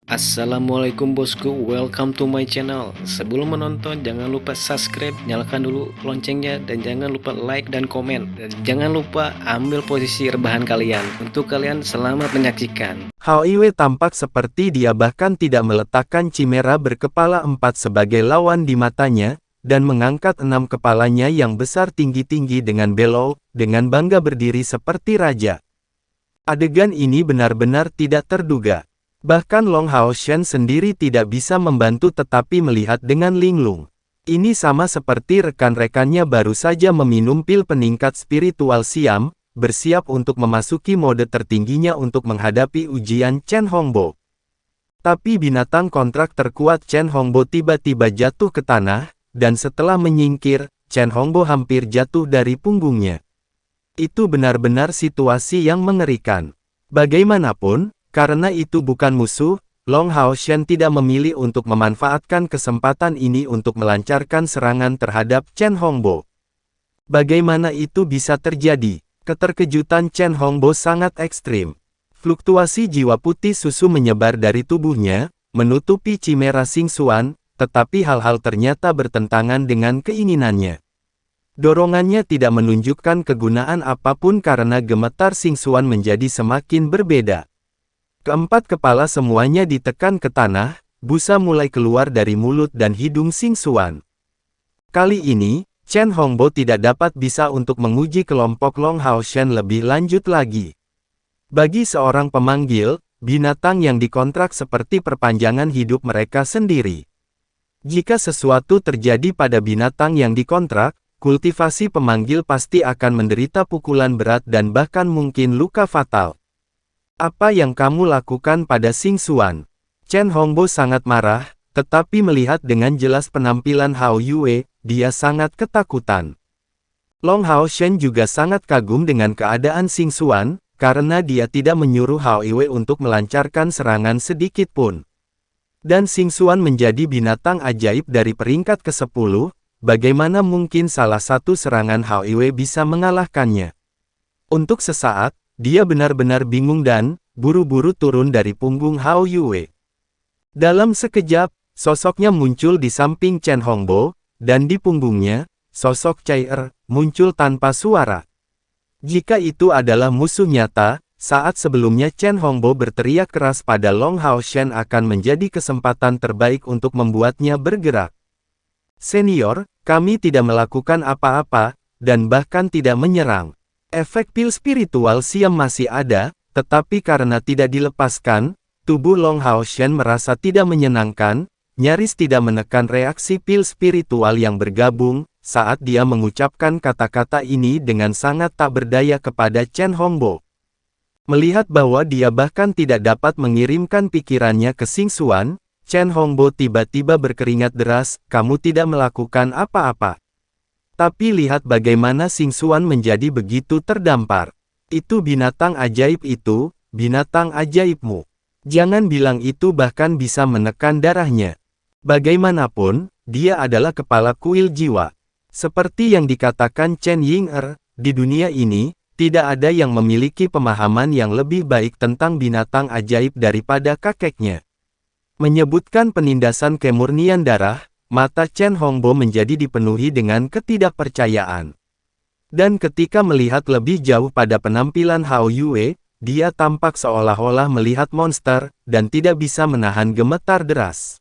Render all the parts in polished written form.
Assalamualaikum bosku, welcome to my channel. Sebelum menonton jangan lupa subscribe, nyalakan dulu loncengnya, dan jangan lupa like dan komen. Dan jangan lupa ambil posisi rebahan kalian. Untuk kalian selamat menyaksikan. Hao Iwe tampak seperti dia bahkan tidak meletakkan Chimera berkepala 4 sebagai lawan di matanya, dan mengangkat 6 kepalanya yang besar tinggi-tinggi dengan belok, dengan bangga berdiri seperti raja. Adegan ini benar-benar tidak terduga. Bahkan Long Haoshan sendiri tidak bisa membantu tetapi melihat dengan linglung. Ini sama seperti rekan-rekannya baru saja meminum pil peningkat spiritual Siam, bersiap untuk memasuki mode tertingginya untuk menghadapi ujian Chen Hongbo. Tapi binatang kontrak terkuat Chen Hongbo tiba-tiba jatuh ke tanah, dan setelah menyingkir, Chen Hongbo hampir jatuh dari punggungnya. Itu benar-benar situasi yang mengerikan. Bagaimanapun, karena itu bukan musuh, Long Haoshan tidak memilih untuk memanfaatkan kesempatan ini untuk melancarkan serangan terhadap Chen Hongbo. Bagaimana itu bisa terjadi? Keterkejutan Chen Hongbo sangat ekstrim. Fluktuasi jiwa putih susu menyebar dari tubuhnya, menutupi Chimera Xingxuan, tetapi hal-hal ternyata bertentangan dengan keinginannya. Dorongannya tidak menunjukkan kegunaan apapun karena gemetar Xingxuan menjadi semakin berbeda. Keempat kepala semuanya ditekan ke tanah, busa mulai keluar dari mulut dan hidung Xingxuan. Kali ini, Chen Hongbo tidak dapat bisa untuk menguji kelompok Long Haoshan lebih lanjut lagi. Bagi seorang pemanggil, binatang yang dikontrak seperti perpanjangan hidup mereka sendiri. Jika sesuatu terjadi pada binatang yang dikontrak, kultivasi pemanggil pasti akan menderita pukulan berat dan bahkan mungkin luka fatal. Apa yang kamu lakukan pada Xingxuan? Chen Hongbo sangat marah, tetapi melihat dengan jelas penampilan Hao Yue, dia sangat ketakutan. Long Haoshan juga sangat kagum dengan keadaan Xingxuan, karena dia tidak menyuruh Hao Yue untuk melancarkan serangan sedikit pun. Dan Xingxuan menjadi binatang ajaib dari peringkat ke-10, bagaimana mungkin salah satu serangan Hao Yue bisa mengalahkannya? Untuk sesaat, dia benar-benar bingung dan buru-buru turun dari punggung Hao Yue. Dalam sekejap, sosoknya muncul di samping Chen Hongbo, dan di punggungnya, sosok Cai Er muncul tanpa suara. Jika itu adalah musuh nyata, saat sebelumnya Chen Hongbo berteriak keras pada Long Haoshan akan menjadi kesempatan terbaik untuk membuatnya bergerak. Senior, kami tidak melakukan apa-apa, dan bahkan tidak menyerang. Efek pil spiritual Siam masih ada, tetapi karena tidak dilepaskan, tubuh Long Haoshan merasa tidak menyenangkan, nyaris tidak menekan reaksi pil spiritual yang bergabung, saat dia mengucapkan kata-kata ini dengan sangat tak berdaya kepada Chen Hongbo. Melihat bahwa dia bahkan tidak dapat mengirimkan pikirannya ke Xingxuan, Chen Hongbo tiba-tiba berkeringat deras, kamu tidak melakukan apa-apa. Tapi lihat bagaimana Xingxuan menjadi begitu terdampar. Itu binatang ajaib itu, binatang ajaibmu. Jangan bilang itu bahkan bisa menekan darahnya. Bagaimanapun, dia adalah kepala kuil jiwa. Seperti yang dikatakan Chen Ying'er, di dunia ini, tidak ada yang memiliki pemahaman yang lebih baik tentang binatang ajaib daripada kakeknya. Menyebutkan penindasan kemurnian darah, mata Chen Hongbo menjadi dipenuhi dengan ketidakpercayaan. Dan ketika melihat lebih jauh pada penampilan Hao Yue, dia tampak seolah-olah melihat monster, dan tidak bisa menahan gemetar deras.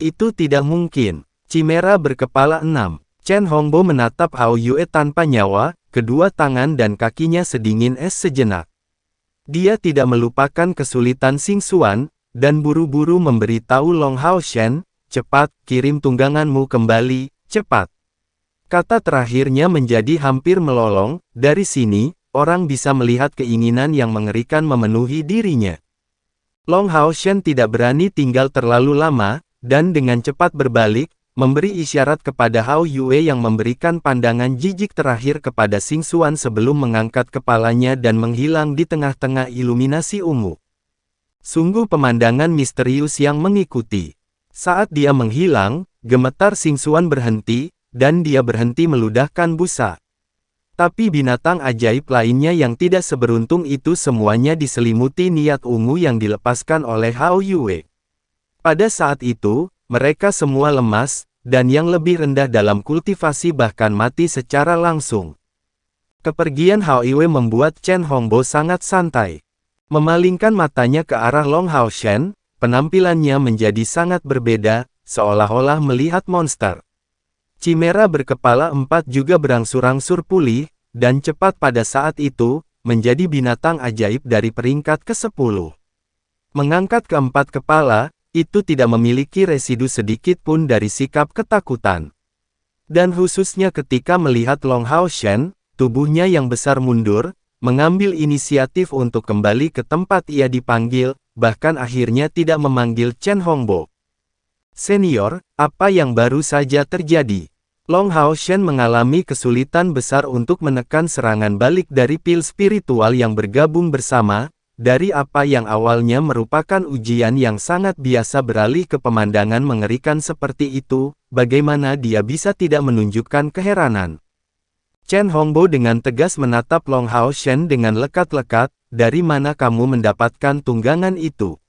Itu tidak mungkin. Chimera berkepala 6. Chen Hongbo menatap Hao Yue tanpa nyawa, kedua tangan dan kakinya sedingin es sejenak. Dia tidak melupakan kesulitan Xingxuan, dan buru-buru memberitahu Long Haoshan, cepat, kirim tungganganmu kembali, cepat. Kata terakhirnya menjadi hampir melolong, dari sini, orang bisa melihat keinginan yang mengerikan memenuhi dirinya. Long Haoshan tidak berani tinggal terlalu lama, dan dengan cepat berbalik, memberi isyarat kepada Hao Yue yang memberikan pandangan jijik terakhir kepada Xingxuan sebelum mengangkat kepalanya dan menghilang di tengah-tengah iluminasi ungu. Sungguh pemandangan misterius yang mengikuti. Saat dia menghilang, gemetar Xingxuan berhenti, dan dia berhenti meludahkan busa. Tapi binatang ajaib lainnya yang tidak seberuntung itu semuanya diselimuti niat ungu yang dilepaskan oleh Hao Yue. Pada saat itu, mereka semua lemas, dan yang lebih rendah dalam kultivasi bahkan mati secara langsung. Kepergian Hao Iwe membuat Chen Hongbo sangat santai. Memalingkan matanya ke arah Long Hao Shen, penampilannya menjadi sangat berbeda, seolah-olah melihat monster. Chimera berkepala 4 juga berangsur-angsur pulih, dan cepat pada saat itu, menjadi binatang ajaib dari peringkat ke-10. Mengangkat keempat kepala, itu tidak memiliki residu sedikit pun dari sikap ketakutan. Dan khususnya ketika melihat Long Hao Shen, tubuhnya yang besar mundur, mengambil inisiatif untuk kembali ke tempat ia dipanggil, bahkan akhirnya tidak memanggil Chen Hongbo. Senior, apa yang baru saja terjadi? Long Hao Shen mengalami kesulitan besar untuk menekan serangan balik dari pil spiritual yang bergabung bersama, dari apa yang awalnya merupakan ujian yang sangat biasa beralih ke pemandangan mengerikan seperti itu, bagaimana dia bisa tidak menunjukkan keheranan. Chen Hongbo dengan tegas menatap Long Hao Shen dengan lekat-lekat, dari mana kamu mendapatkan tunggangan itu?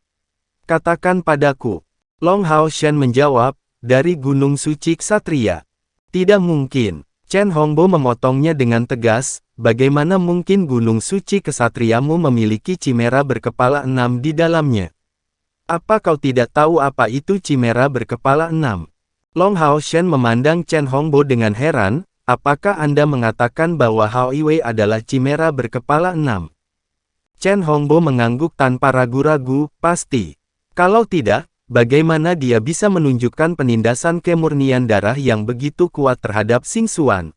Katakan padaku. Long Hao Shen menjawab, dari Gunung Suci Ksatria. Tidak mungkin. Chen Hongbo memotongnya dengan tegas, bagaimana mungkin Gunung Suci Kesatriamu memiliki chimera berkepala 6 di dalamnya? Apa kau tidak tahu apa itu chimera berkepala 6? Long Hao Shen memandang Chen Hongbo dengan heran, apakah Anda mengatakan bahwa Hao Iwe adalah chimera berkepala 6? Chen Hongbo mengangguk tanpa ragu-ragu, pasti. Kalau tidak, bagaimana dia bisa menunjukkan penindasan kemurnian darah yang begitu kuat terhadap Xing Xuan?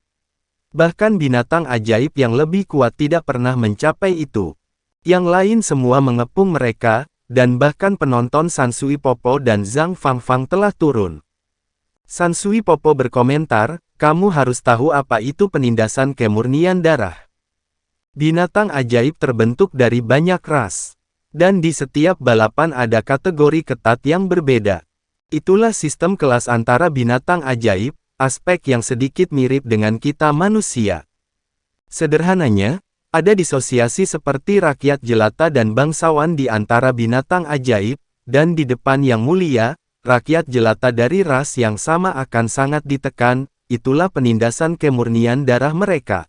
Bahkan binatang ajaib yang lebih kuat tidak pernah mencapai itu. Yang lain semua mengepung mereka, dan bahkan penonton Sansui Popo dan Zhang Fangfang telah turun. Sansui Popo berkomentar, kamu harus tahu apa itu penindasan kemurnian darah. Binatang ajaib terbentuk dari banyak ras. Dan di setiap balapan ada kategori ketat yang berbeda. Itulah sistem kelas antara binatang ajaib, aspek yang sedikit mirip dengan kita manusia. Sederhananya, ada disosiasi seperti rakyat jelata dan bangsawan di antara binatang ajaib, dan di depan yang mulia, rakyat jelata dari ras yang sama akan sangat ditekan, itulah penindasan kemurnian darah mereka.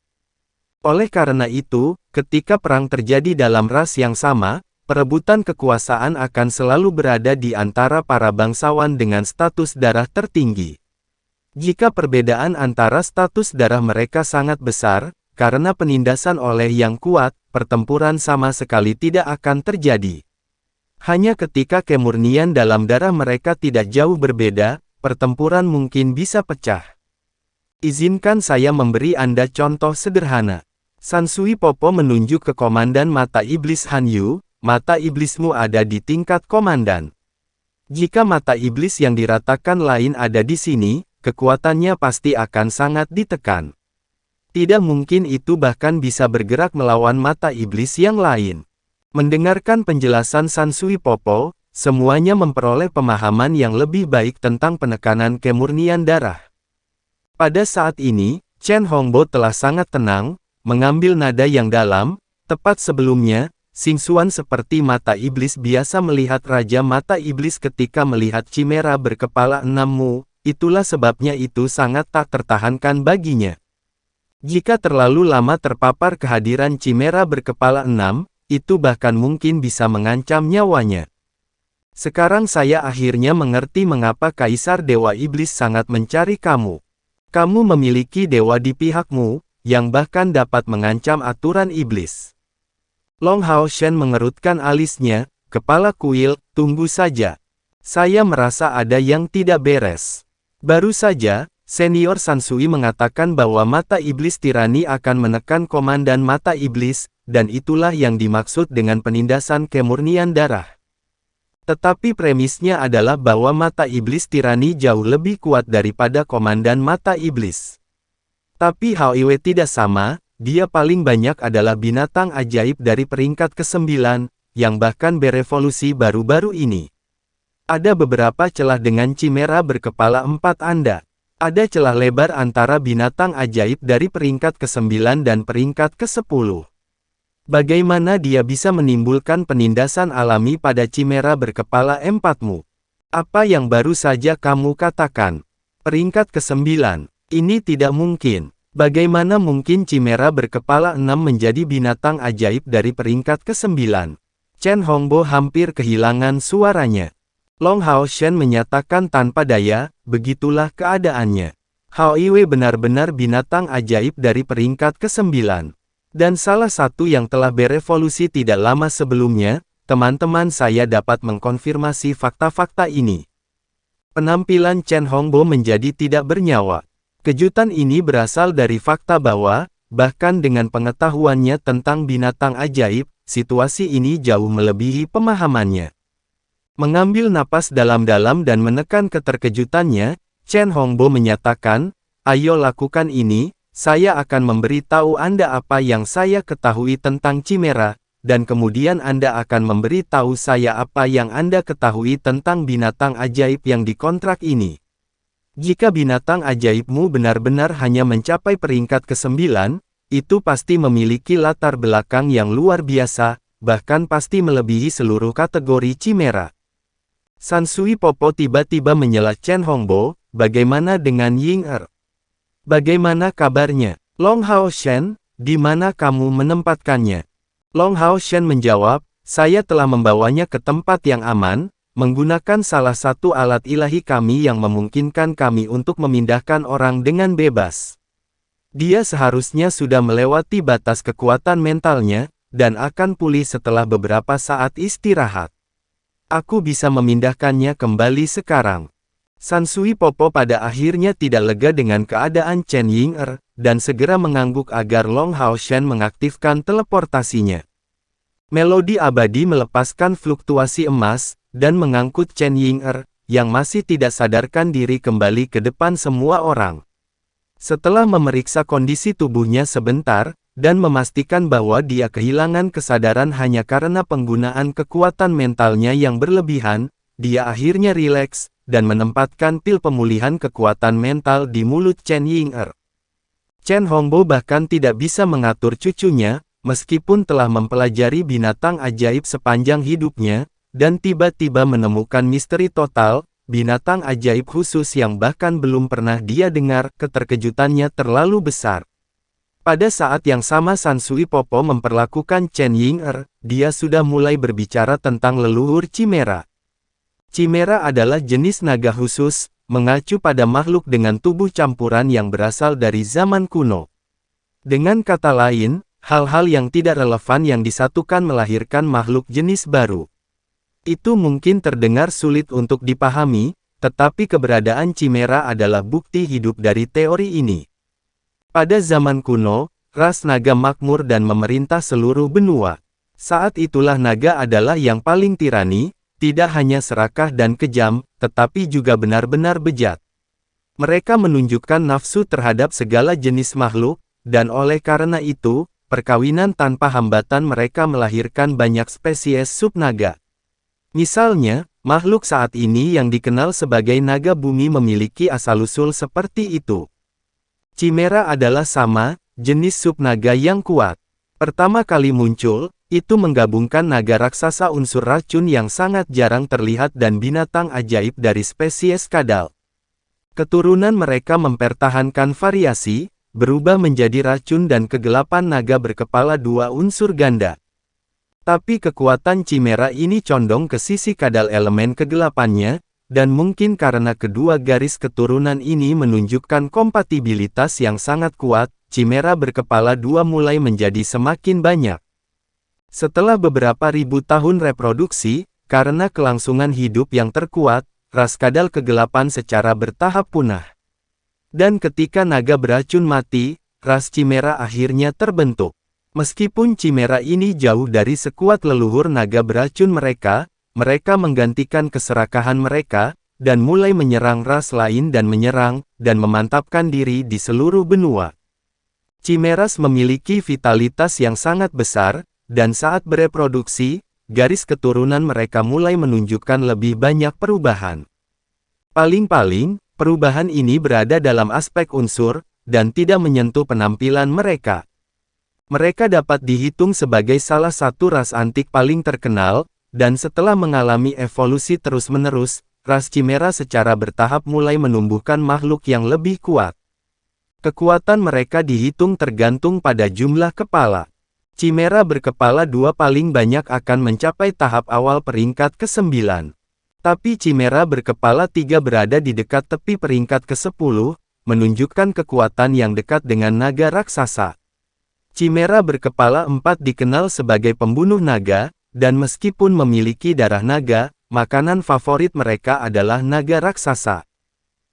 Oleh karena itu, ketika perang terjadi dalam ras yang sama, perebutan kekuasaan akan selalu berada di antara para bangsawan dengan status darah tertinggi. Jika perbedaan antara status darah mereka sangat besar, karena penindasan oleh yang kuat, pertempuran sama sekali tidak akan terjadi. Hanya ketika kemurnian dalam darah mereka tidak jauh berbeda, pertempuran mungkin bisa pecah. Izinkan saya memberi Anda contoh sederhana. Sansui Popo menunjuk ke Komandan Mata Iblis Han Yu. Mata iblismu ada di tingkat komandan. Jika mata iblis yang diratakan lain ada di sini, kekuatannya pasti akan sangat ditekan. Tidak mungkin itu bahkan bisa bergerak melawan mata iblis yang lain. Mendengarkan penjelasan Sansui Popo, semuanya memperoleh pemahaman yang lebih baik tentang penekanan kemurnian darah. Pada saat ini, Chen Hongbo telah sangat tenang, mengambil nada yang dalam, tepat sebelumnya, Xing Xuan seperti mata iblis biasa melihat Raja Mata Iblis ketika melihat chimera berkepala 6-mu, itulah sebabnya itu sangat tak tertahankan baginya. Jika terlalu lama terpapar kehadiran chimera berkepala 6, itu bahkan mungkin bisa mengancam nyawanya. Sekarang saya akhirnya mengerti mengapa Kaisar Dewa Iblis sangat mencari kamu. Kamu memiliki dewa di pihakmu, yang bahkan dapat mengancam aturan iblis. Long Hao Shen mengerutkan alisnya, kepala kuil, tunggu saja. Saya merasa ada yang tidak beres. Baru saja, Senior Sansui mengatakan bahwa mata iblis tirani akan menekan Komandan Mata Iblis, dan itulah yang dimaksud dengan penindasan kemurnian darah. Tetapi premisnya adalah bahwa mata iblis tirani jauh lebih kuat daripada Komandan Mata Iblis. Tapi Hao Iwe tidak sama. Dia paling banyak adalah binatang ajaib dari peringkat ke-9, yang bahkan berevolusi baru-baru ini. Ada beberapa celah dengan chimera berkepala 4 Anda. Ada celah lebar antara binatang ajaib dari peringkat ke-9 dan peringkat ke-10. Bagaimana dia bisa menimbulkan penindasan alami pada chimera berkepala 4-mu? Apa yang baru saja kamu katakan? Peringkat ke-9. Ini tidak mungkin. Bagaimana mungkin Chimera berkepala 6 menjadi binatang ajaib dari peringkat ke-9? Chen Hongbo hampir kehilangan suaranya. Long Hao Shen menyatakan tanpa daya, begitulah keadaannya. Hao Iwe benar-benar binatang ajaib dari peringkat ke-9. Dan salah satu yang telah berevolusi tidak lama sebelumnya, teman-teman saya dapat mengkonfirmasi fakta-fakta ini. Penampilan Chen Hongbo menjadi tidak bernyawa. Kejutan ini berasal dari fakta bahwa, bahkan dengan pengetahuannya tentang binatang ajaib, situasi ini jauh melebihi pemahamannya. Mengambil napas dalam-dalam dan menekan keterkejutannya, Chen Hongbo menyatakan, "Ayo lakukan ini, saya akan memberitahu Anda apa yang saya ketahui tentang Chimera, dan kemudian Anda akan memberitahu saya apa yang Anda ketahui tentang binatang ajaib yang dikontrak ini. Jika binatang ajaibmu benar-benar hanya mencapai peringkat ke-9, itu pasti memiliki latar belakang yang luar biasa, bahkan pasti melebihi seluruh kategori Chimera." Sansui Popo tiba-tiba menyela Chen Hongbo, "Bagaimana dengan Ying Er? Bagaimana kabarnya? Long Hao Shen, di mana kamu menempatkannya?" Long Hao Shen menjawab, "Saya telah membawanya ke tempat yang aman, menggunakan salah satu alat ilahi kami yang memungkinkan kami untuk memindahkan orang dengan bebas. Dia seharusnya sudah melewati batas kekuatan mentalnya, dan akan pulih setelah beberapa saat istirahat. Aku bisa memindahkannya kembali sekarang." Sansui Popo pada akhirnya tidak lega dengan keadaan Chen Ying Er, dan segera mengangguk agar Long Hao Shen mengaktifkan teleportasinya. Melodi abadi melepaskan fluktuasi emas, dan mengangkut Chen Ying Er, yang masih tidak sadarkan diri kembali ke depan semua orang. Setelah memeriksa kondisi tubuhnya sebentar, dan memastikan bahwa dia kehilangan kesadaran hanya karena penggunaan kekuatan mentalnya yang berlebihan, dia akhirnya rileks, dan menempatkan pil pemulihan kekuatan mental di mulut Chen Ying Er. Chen Hongbo bahkan tidak bisa mengatur cucunya, meskipun telah mempelajari binatang ajaib sepanjang hidupnya, dan tiba-tiba menemukan misteri total, binatang ajaib khusus yang bahkan belum pernah dia dengar. Keterkejutannya terlalu besar. Pada saat yang sama Sansui Popo memperlakukan Chen Ying Er, dia sudah mulai berbicara tentang leluhur Chimera. Chimera adalah jenis naga khusus, mengacu pada makhluk dengan tubuh campuran yang berasal dari zaman kuno. Dengan kata lain, hal-hal yang tidak relevan yang disatukan melahirkan makhluk jenis baru. Itu mungkin terdengar sulit untuk dipahami, tetapi keberadaan Chimera adalah bukti hidup dari teori ini. Pada zaman kuno, ras naga makmur dan memerintah seluruh benua. Saat itulah naga adalah yang paling tirani, tidak hanya serakah dan kejam, tetapi juga benar-benar bejat. Mereka menunjukkan nafsu terhadap segala jenis makhluk, dan oleh karena itu, perkawinan tanpa hambatan mereka melahirkan banyak spesies subnaga. Misalnya, makhluk saat ini yang dikenal sebagai naga bumi memiliki asal-usul seperti itu. Chimera adalah sama, jenis subnaga yang kuat. Pertama kali muncul, itu menggabungkan naga raksasa unsur racun yang sangat jarang terlihat dan binatang ajaib dari spesies kadal. Keturunan mereka mempertahankan variasi, berubah menjadi racun dan kegelapan naga berkepala dua unsur ganda. Tapi kekuatan Chimera ini condong ke sisi kadal elemen kegelapannya, dan mungkin karena kedua garis keturunan ini menunjukkan kompatibilitas yang sangat kuat, Chimera berkepala dua mulai menjadi semakin banyak. Setelah beberapa ribu tahun reproduksi, karena kelangsungan hidup yang terkuat, ras kadal kegelapan secara bertahap punah. Dan ketika naga beracun mati, ras Chimera akhirnya terbentuk. Meskipun Chimera ini jauh dari sekuat leluhur naga beracun mereka, mereka menggantikan keserakahan mereka, dan mulai menyerang ras lain dan menyerang, dan memantapkan diri di seluruh benua. Chimeras memiliki vitalitas yang sangat besar, dan saat bereproduksi, garis keturunan mereka mulai menunjukkan lebih banyak perubahan. Paling-paling, perubahan ini berada dalam aspek unsur, dan tidak menyentuh penampilan mereka. Mereka dapat dihitung sebagai salah satu ras antik paling terkenal, dan setelah mengalami evolusi terus-menerus, ras Chimera secara bertahap mulai menumbuhkan makhluk yang lebih kuat. Kekuatan mereka dihitung tergantung pada jumlah kepala. Chimera berkepala 2 paling banyak akan mencapai tahap awal peringkat ke-9. Tapi Chimera berkepala 3 berada di dekat tepi peringkat ke-10, menunjukkan kekuatan yang dekat dengan naga raksasa. Chimera berkepala 4 dikenal sebagai pembunuh naga, dan meskipun memiliki darah naga, makanan favorit mereka adalah naga raksasa.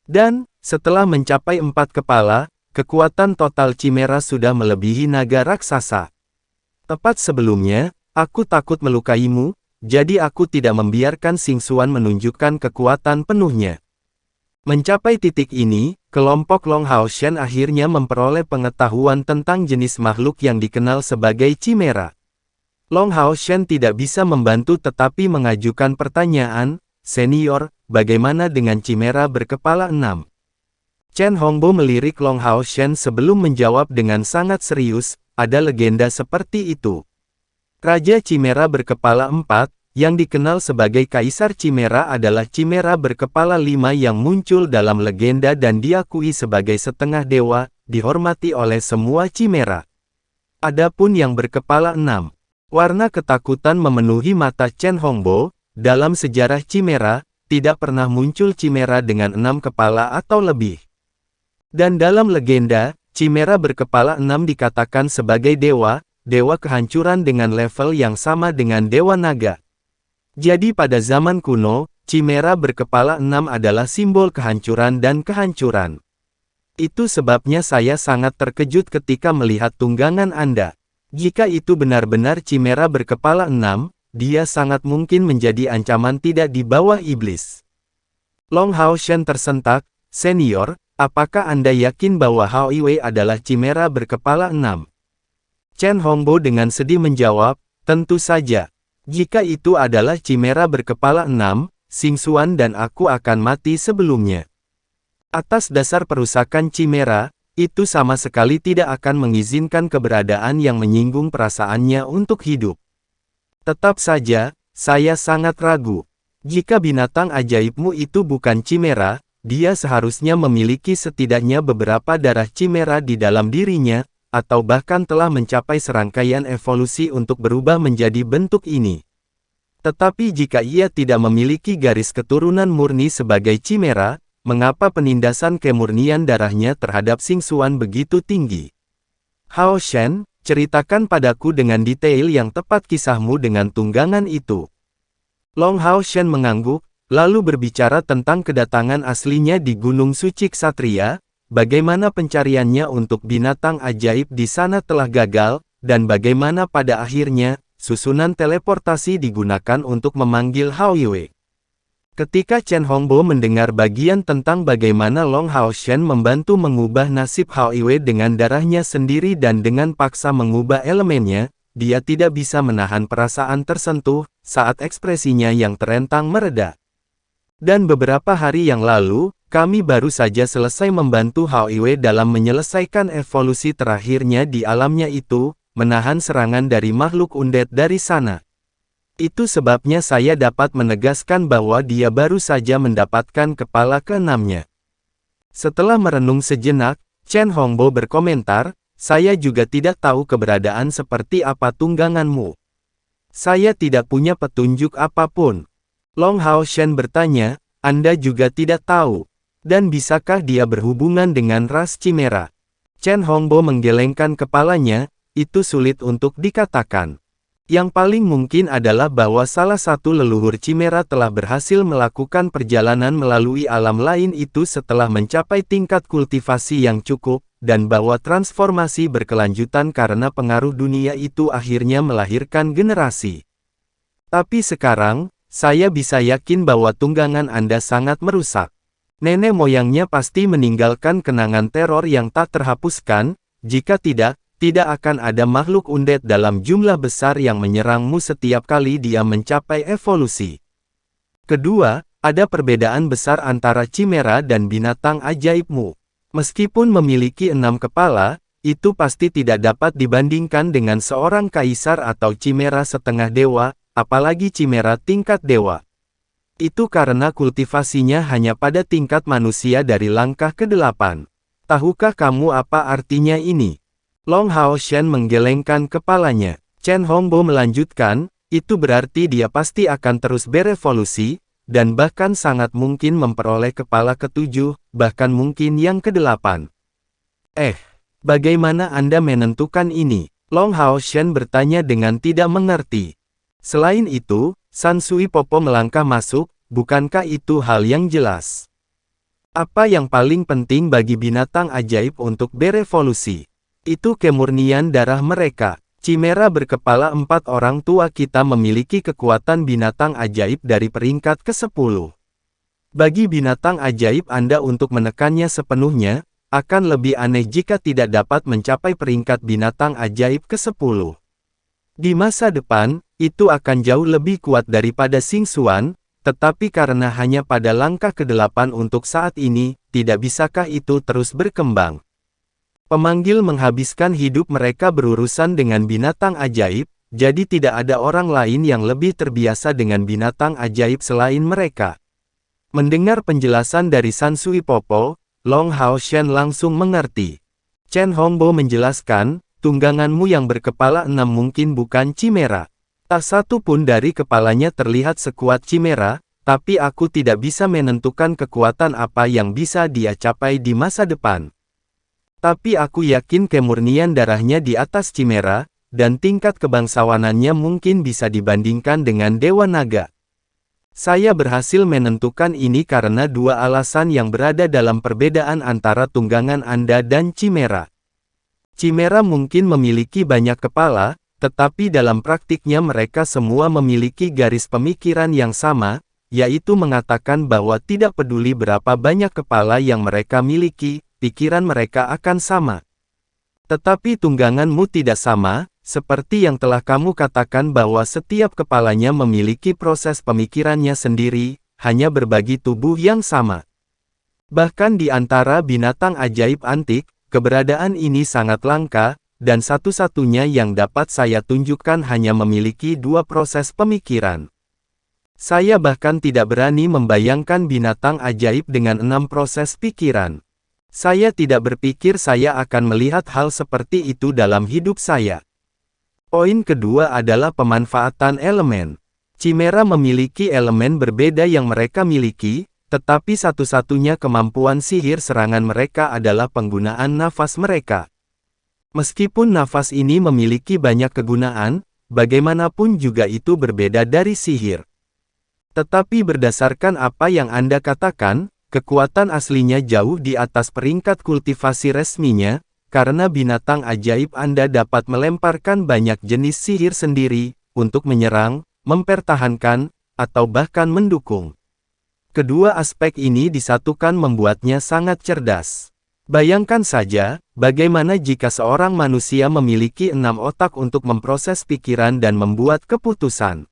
Dan, setelah mencapai 4 kepala, kekuatan total Chimera sudah melebihi naga raksasa. Tepat sebelumnya, aku takut melukaimu, jadi aku tidak membiarkan Xingxuan menunjukkan kekuatan penuhnya. Mencapai titik ini, kelompok Long Haoshan akhirnya memperoleh pengetahuan tentang jenis makhluk yang dikenal sebagai Chimera. Long Haoshan tidak bisa membantu tetapi mengajukan pertanyaan, "Senior, bagaimana dengan Chimera berkepala 6? Chen Hongbo melirik Long Haoshan sebelum menjawab dengan sangat serius, "Ada legenda seperti itu. Raja Chimera berkepala 4, yang dikenal sebagai Kaisar Chimera adalah Chimera berkepala 5 yang muncul dalam legenda dan diakui sebagai setengah dewa, dihormati oleh semua Chimera. Adapun yang berkepala 6, warna ketakutan memenuhi mata Chen Hongbo. Dalam sejarah Chimera, tidak pernah muncul Chimera dengan 6 kepala atau lebih. Dan dalam legenda, Chimera berkepala 6 dikatakan sebagai dewa, dewa kehancuran dengan level yang sama dengan dewa naga. Jadi pada zaman kuno, Chimera berkepala 6 adalah simbol kehancuran dan kehancuran. Itu sebabnya saya sangat terkejut ketika melihat tunggangan Anda. Jika itu benar-benar Chimera berkepala 6, dia sangat mungkin menjadi ancaman tidak di bawah iblis." Long Haoshan tersentak, "Senior, apakah Anda yakin bahwa Hao Iwei adalah Chimera berkepala 6? Chen Hongbo dengan sedih menjawab, "Tentu saja. Jika itu adalah Chimera berkepala 6, Xingxuan dan aku akan mati sebelumnya. Atas dasar perusakan Chimera, itu sama sekali tidak akan mengizinkan keberadaan yang menyinggung perasaannya untuk hidup. Tetap saja, saya sangat ragu. Jika binatang ajaibmu itu bukan Chimera, dia seharusnya memiliki setidaknya beberapa darah Chimera di dalam dirinya, atau bahkan telah mencapai serangkaian evolusi untuk berubah menjadi bentuk ini. Tetapi jika ia tidak memiliki garis keturunan murni sebagai Chimera, mengapa penindasan kemurnian darahnya terhadap Xingxuan begitu tinggi? Hao Shen, ceritakan padaku dengan detail yang tepat kisahmu dengan tunggangan itu." Long Haoshan mengangguk, lalu berbicara tentang kedatangan aslinya di Gunung Suci Ksatria, bagaimana pencariannya untuk binatang ajaib di sana telah gagal, dan bagaimana pada akhirnya, susunan teleportasi digunakan untuk memanggil Hao Iwei. Ketika Chen Hongbo mendengar bagian tentang bagaimana Long Haoshan membantu mengubah nasib Hao Iwei dengan darahnya sendiri dan dengan paksa mengubah elemennya, dia tidak bisa menahan perasaan tersentuh, saat ekspresinya yang terentang mereda. "Dan beberapa hari yang lalu, kami baru saja selesai membantu Hao Iwei dalam menyelesaikan evolusi terakhirnya di alamnya itu, menahan serangan dari makhluk undead dari sana. Itu sebabnya saya dapat menegaskan bahwa dia baru saja mendapatkan kepala ke-6-nya." Setelah merenung sejenak, Chen Hongbo berkomentar, "Saya juga tidak tahu keberadaan seperti apa tungganganmu. Saya tidak punya petunjuk apapun." Long Haoshan bertanya, "Anda juga tidak tahu? Dan bisakah dia berhubungan dengan ras Chimera?" Chen Hongbo menggelengkan kepalanya, "Itu sulit untuk dikatakan. Yang paling mungkin adalah bahwa salah satu leluhur Chimera telah berhasil melakukan perjalanan melalui alam lain itu setelah mencapai tingkat kultivasi yang cukup, dan bahwa transformasi berkelanjutan karena pengaruh dunia itu akhirnya melahirkan generasi. Tapi sekarang, saya bisa yakin bahwa tunggangan Anda sangat merusak. Nenek moyangnya pasti meninggalkan kenangan teror yang tak terhapuskan, jika tidak akan ada makhluk undead dalam jumlah besar yang menyerangmu setiap kali dia mencapai evolusi. Kedua, ada perbedaan besar antara Chimera dan binatang ajaibmu. Meskipun memiliki 6 kepala, itu pasti tidak dapat dibandingkan dengan seorang kaisar atau Chimera setengah dewa, apalagi Chimera tingkat dewa. Itu karena kultivasinya hanya pada tingkat manusia dari langkah ke-8. Tahukah kamu apa artinya ini? Long Hao Shen menggelengkan kepalanya. Chen Hongbo melanjutkan, itu berarti dia pasti akan terus berevolusi, dan bahkan sangat mungkin memperoleh kepala ke-7, bahkan mungkin yang ke-8. Bagaimana Anda menentukan ini? Long Hao Shen bertanya dengan tidak mengerti. Selain itu, San Sui Popo melangkah masuk, bukankah itu hal yang jelas? Apa yang paling penting bagi binatang ajaib untuk berevolusi? Itu kemurnian darah mereka. Chimera berkepala 4 orang tua kita memiliki kekuatan binatang ajaib dari peringkat ke-10. Bagi binatang ajaib Anda untuk menekannya sepenuhnya, akan lebih aneh jika tidak dapat mencapai peringkat binatang ajaib ke-10. Di masa depan, itu akan jauh lebih kuat daripada Xing Xuan, tetapi karena hanya pada langkah ke-8 untuk saat ini, tidak bisakah itu terus berkembang? Pemanggil menghabiskan hidup mereka berurusan dengan binatang ajaib, jadi tidak ada orang lain yang lebih terbiasa dengan binatang ajaib selain mereka. Mendengar penjelasan dari San Sui Popo, Long Hao Shen langsung mengerti. Chen Hongbo menjelaskan, tungganganmu yang berkepala 6 mungkin bukan chimera. Tak satu pun dari kepalanya terlihat sekuat chimera, tapi aku tidak bisa menentukan kekuatan apa yang bisa dia capai di masa depan. Tapi aku yakin kemurnian darahnya di atas chimera, dan tingkat kebangsawanannya mungkin bisa dibandingkan dengan Dewa Naga. Saya berhasil menentukan ini karena 2 alasan yang berada dalam perbedaan antara tunggangan Anda dan chimera. Chimera mungkin memiliki banyak kepala, tetapi dalam praktiknya mereka semua memiliki garis pemikiran yang sama, yaitu mengatakan bahwa tidak peduli berapa banyak kepala yang mereka miliki, pikiran mereka akan sama. Tetapi tungganganmu tidak sama, seperti yang telah kamu katakan bahwa setiap kepalanya memiliki proses pemikirannya sendiri, hanya berbagi tubuh yang sama. Bahkan di antara binatang ajaib antik, keberadaan ini sangat langka, dan satu-satunya yang dapat saya tunjukkan hanya memiliki 2 proses pemikiran. Saya bahkan tidak berani membayangkan binatang ajaib dengan 6 proses pikiran. Saya tidak berpikir saya akan melihat hal seperti itu dalam hidup saya. Poin kedua adalah pemanfaatan elemen. Chimera memiliki elemen berbeda yang mereka miliki, tetapi satu-satunya kemampuan sihir serangan mereka adalah penggunaan nafas mereka. Meskipun nafas ini memiliki banyak kegunaan, bagaimanapun juga itu berbeda dari sihir. Tetapi berdasarkan apa yang Anda katakan, kekuatan aslinya jauh di atas peringkat kultivasi resminya, karena binatang ajaib Anda dapat melemparkan banyak jenis sihir sendiri, untuk menyerang, mempertahankan, atau bahkan mendukung. Kedua aspek ini disatukan membuatnya sangat cerdas. Bayangkan saja, bagaimana jika seorang manusia memiliki 6 otak untuk memproses pikiran dan membuat keputusan.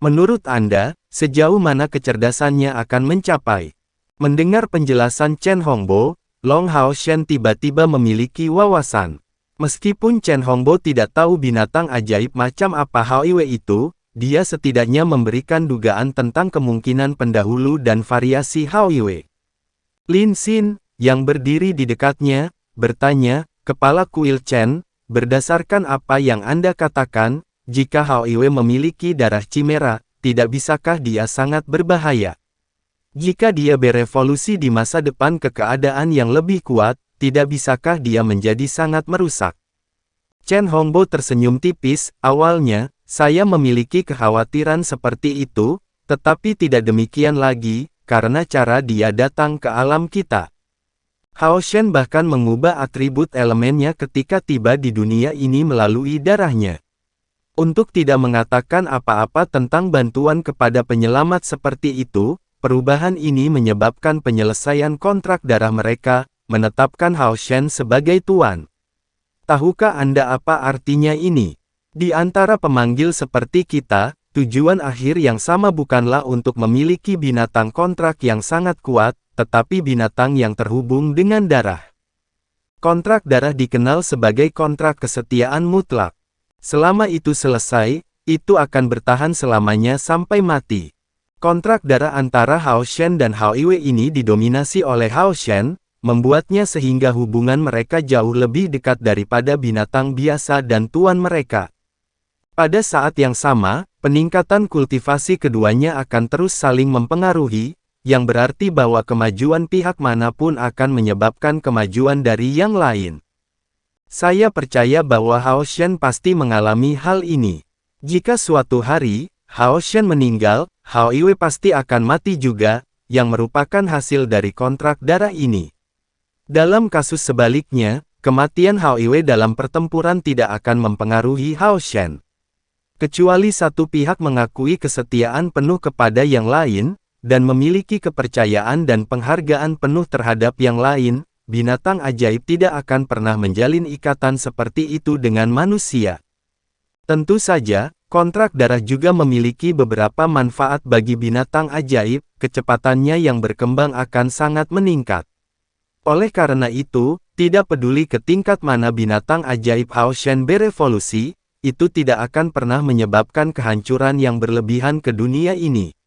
Menurut Anda, sejauh mana kecerdasannya akan mencapai? Mendengar penjelasan Chen Hongbo, Long Hao Shen tiba-tiba memiliki wawasan. Meskipun Chen Hongbo tidak tahu binatang ajaib macam apa Hao Iwe itu, dia setidaknya memberikan dugaan tentang kemungkinan pendahulu dan variasi Hao Iwe. Lin Xin, yang berdiri di dekatnya, bertanya, Kepala Kuil Chen, berdasarkan apa yang Anda katakan, jika Hao Iwe memiliki darah chimera, tidak bisakah dia sangat berbahaya? Jika dia berevolusi di masa depan ke keadaan yang lebih kuat, tidak bisakah dia menjadi sangat merusak? Chen Hongbo tersenyum tipis, awalnya, saya memiliki kekhawatiran seperti itu, tetapi tidak demikian lagi, karena cara dia datang ke alam kita. Hao Shen bahkan mengubah atribut elemennya ketika tiba di dunia ini melalui darahnya. Untuk tidak mengatakan apa-apa tentang bantuan kepada penyelamat seperti itu, perubahan ini menyebabkan penyelesaian kontrak darah mereka, menetapkan Hao Shen sebagai tuan. Tahukah Anda apa artinya ini? Di antara pemanggil seperti kita, tujuan akhir yang sama bukanlah untuk memiliki binatang kontrak yang sangat kuat, tetapi binatang yang terhubung dengan darah. Kontrak darah dikenal sebagai kontrak kesetiaan mutlak. Selama itu selesai, itu akan bertahan selamanya sampai mati. Kontrak darah antara Hao Shen dan Hao Iwe ini didominasi oleh Hao Shen, membuatnya sehingga hubungan mereka jauh lebih dekat daripada binatang biasa dan tuan mereka. Pada saat yang sama, peningkatan kultivasi keduanya akan terus saling mempengaruhi, yang berarti bahwa kemajuan pihak manapun akan menyebabkan kemajuan dari yang lain. Saya percaya bahwa Hao Shen pasti mengalami hal ini. Jika suatu hari, Hao Shen meninggal, Hao Iwe pasti akan mati juga, yang merupakan hasil dari kontrak darah ini. Dalam kasus sebaliknya, kematian Hao Iwe dalam pertempuran tidak akan mempengaruhi Hao Shen. Kecuali satu pihak mengakui kesetiaan penuh kepada yang lain, dan memiliki kepercayaan dan penghargaan penuh terhadap yang lain, binatang ajaib tidak akan pernah menjalin ikatan seperti itu dengan manusia. Tentu saja, kontrak darah juga memiliki beberapa manfaat bagi binatang ajaib, kecepatannya yang berkembang akan sangat meningkat. Oleh karena itu, tidak peduli ke tingkat mana binatang ajaib Hao Shen berevolusi, itu tidak akan pernah menyebabkan kehancuran yang berlebihan ke dunia ini.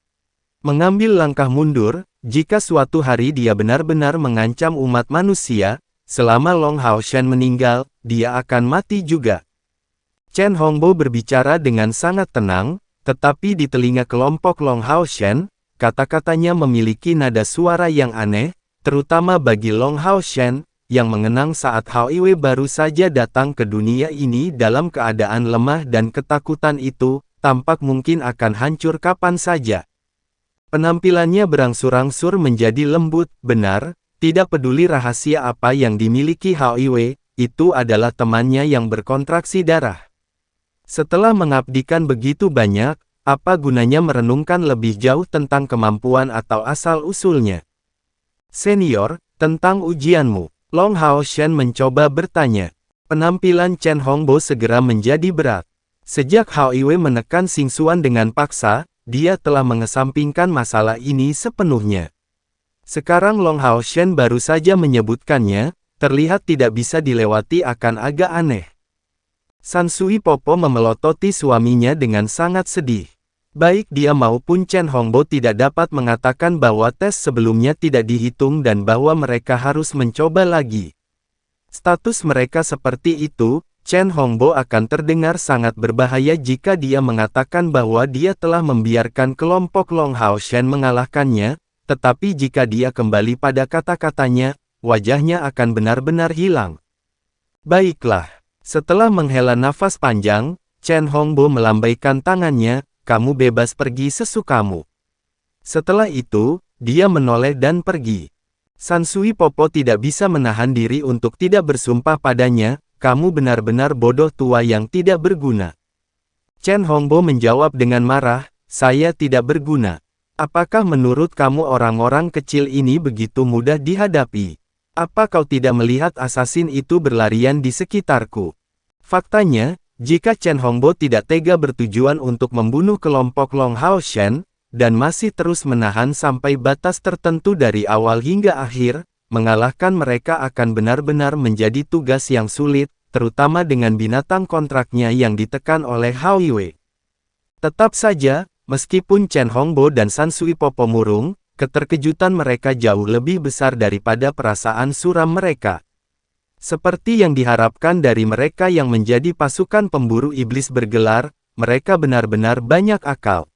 Mengambil langkah mundur, jika suatu hari dia benar-benar mengancam umat manusia, selama Long Hao Shen meninggal, dia akan mati juga. Chen Hongbo berbicara dengan sangat tenang, tetapi di telinga kelompok Long Hao Shen, kata-katanya memiliki nada suara yang aneh, terutama bagi Long Hao Shen, yang mengenang saat Hao Iwe baru saja datang ke dunia ini dalam keadaan lemah dan ketakutan itu, tampak mungkin akan hancur kapan saja. Penampilannya berangsur-angsur menjadi lembut, benar, tidak peduli rahasia apa yang dimiliki Hao Iwe, itu adalah temannya yang berkontraksi darah. Setelah mengabdikan begitu banyak, apa gunanya merenungkan lebih jauh tentang kemampuan atau asal-usulnya? Senior, tentang ujianmu, Long Hao Shen mencoba bertanya. Penampilan Chen Hongbo segera menjadi berat. Sejak Hao Iwe menekan Xing Xuan dengan paksa, dia telah mengesampingkan masalah ini sepenuhnya. Sekarang Long Hao Shen baru saja menyebutkannya, terlihat tidak bisa dilewati akan agak aneh. San Sui Popo memelototi suaminya dengan sangat sedih. Baik dia maupun Chen Hongbo tidak dapat mengatakan bahwa tes sebelumnya tidak dihitung dan bahwa mereka harus mencoba lagi. Status mereka seperti itu, Chen Hongbo akan terdengar sangat berbahaya jika dia mengatakan bahwa dia telah membiarkan kelompok Long Hao Shen mengalahkannya, tetapi jika dia kembali pada kata-katanya, wajahnya akan benar-benar hilang. Baiklah. Setelah menghela nafas panjang, Chen Hongbo melambaikan tangannya, kamu bebas pergi sesukamu. Setelah itu, dia menoleh dan pergi. San Sui Popo tidak bisa menahan diri untuk tidak bersumpah padanya, kamu benar-benar bodoh tua yang tidak berguna. Chen Hongbo menjawab dengan marah, saya tidak berguna. Apakah menurut kamu orang-orang kecil ini begitu mudah dihadapi? Apa kau tidak melihat asasin itu berlarian di sekitarku? Faktanya, jika Chen Hongbo tidak tega bertujuan untuk membunuh kelompok Long Hao Shen, dan masih terus menahan sampai batas tertentu dari awal hingga akhir, mengalahkan mereka akan benar-benar menjadi tugas yang sulit, terutama dengan binatang kontraknya yang ditekan oleh Hao Iwe. Tetap saja, meskipun Chen Hongbo dan San Sui Popo murung, keterkejutan mereka jauh lebih besar daripada perasaan suram mereka. Seperti yang diharapkan dari mereka yang menjadi pasukan pemburu iblis bergelar, mereka benar-benar banyak akal.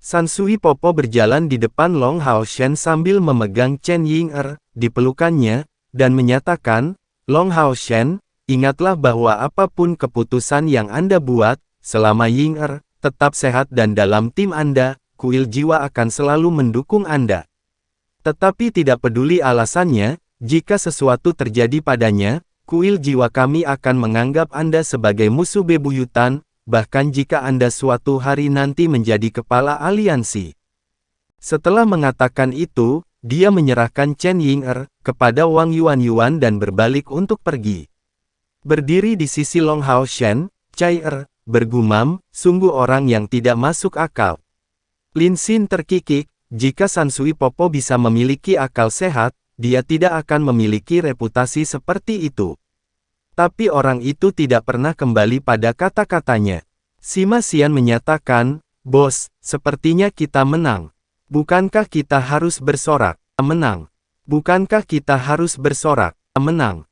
San Sui Popo berjalan di depan Long Hao Shen sambil memegang Chen Ying'er di pelukannya, dan menyatakan, Long Hao Shen, ingatlah bahwa apapun keputusan yang Anda buat, selama Ying'er tetap sehat dan dalam tim Anda, kuil jiwa akan selalu mendukung Anda. Tetapi tidak peduli alasannya, jika sesuatu terjadi padanya, kuil jiwa kami akan menganggap Anda sebagai musuh bebuyutan, bahkan jika Anda suatu hari nanti menjadi kepala aliansi. Setelah mengatakan itu, dia menyerahkan Chen Ying'er kepada Wang Yuan dan berbalik untuk pergi. Berdiri di sisi Long Hao Shen, Cai Er bergumam, sungguh orang yang tidak masuk akal. Lin Xin terkikik, jika San Sui Popo bisa memiliki akal sehat, dia tidak akan memiliki reputasi seperti itu. Tapi orang itu tidak pernah kembali pada kata-katanya. Sima Xian menyatakan, Bos, sepertinya kita menang. Bukankah kita harus bersorak? Menang. Bukankah kita harus bersorak? Menang.